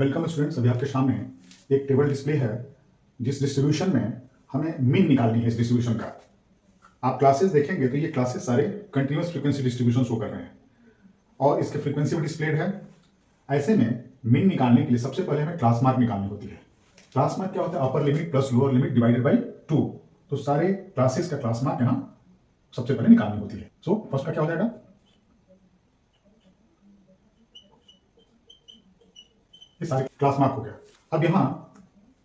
Welcome students. अभी आपके सामने एक टेबल डिस्प्ले है जिस डिस्ट्रीब्यूशन में हमें मीन निकालनी है। इस डिस्ट्रीब्यूशन का आप क्लासेस देखेंगे तो ये क्लासेस सारे कंटिन्यूअस फ्रीक्वेंसी डिस्ट्रीब्यूशन शो कर रहे हैं और इसके फ्रीक्वेंसी भी डिस्प्लेड है। ऐसे में मीन निकालने के लिए सबसे पहले हमें क्लास मार्क निकालनी होती है। क्लास मार्क क्या होता है? Upper limit plus lower limit divided by 2। तो सारे क्लासेस का क्लास मार्क यहाँ सबसे पहले निकालनी होती है। सो फर्स्ट का क्या हो जाएगा? ये सारे क्लास मार्क हो गया। अब यहाँ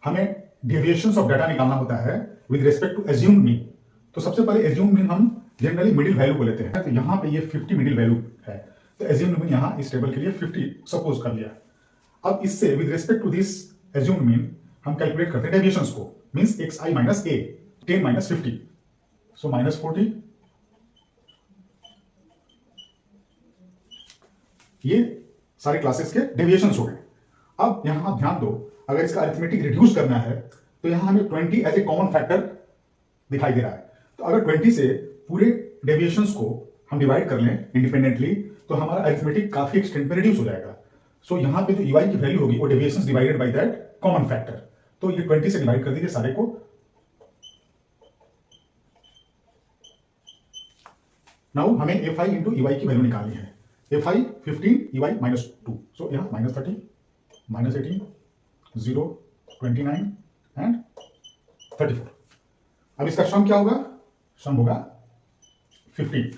हमें डेविएशंस ऑफ डाटा निकालना होता है with respect to assumed mean. तो सबसे पहले एज्यूम्ड मीन हम जनरली मिडिल वैल्यू को लेते हैं। तो यहाँ पे ये 50 मिडिल वैल्यू है, तो एज्यूम्ड मीन यहाँ इस टेबल के लिए 50 सपोज कर लिया। अब इससे with respect to this assumed mean हम कैलकुलेट करते हैं डेविएशंस को। Means xi minus a 10 minus 50, so minus 40। ये सारे क्लासेस के डेविएशंस हो गए। अब यहां आप ध्यान दो, अगर इसका अरिथमेटिक रिड्यूस करना है तो यहां हमें 20 एज ए कॉमन फैक्टर दिखाई दे रहा है। तो अगर 20 से पूरे डेविएशंस को हम डिवाइड कर लें इंडिपेंडेंटली तो हमारा अरिथमेटिक काफी एक्सटेंट में रिड्यूस हो जाएगा। सो यहां पे जो ईवाई की वैल्यू होगी वो deviations divided by that common factor. तो ये 20 से डिवाइड कर दीजिए सारे को। नाउ हमें fi इंटू ईवाई की वैल्यू निकालनी है। fi 15, ईवाई माइनस 2, सो यहां माइनस 30 माइनस 18 0 29 एंड 34। अब इसका सम क्या होगा? सम होगा 15।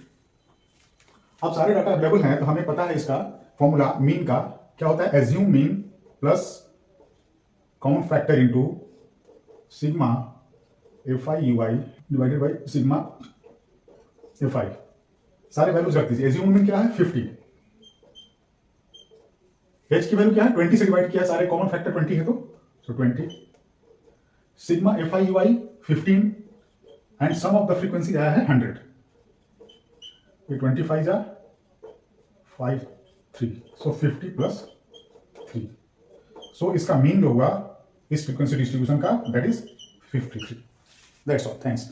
अब सारे डाटा अवेलेबल हैं तो हमें पता है इसका फॉर्मूला मीन का क्या होता है। Assume mean plus common factor into sigma fi ui divided by sigma fi। सारे वैल्यूज रख दीजिए। एज्यूम मीन क्या है? 50। एच की वैल्यू क्या है? 20 से डिवाइड किया, सारे कॉमन फैक्टर 20 है तो so 20। Sigma fi ui 15 and sum of the frequency आया है 100। ये 25 जा 5 3, सो 50 प्लस 3। सो इसका मीन जो होगा इस फ्रीक्वेंसी डिस्ट्रीब्यूशन का that is 53। That's all. Thanks.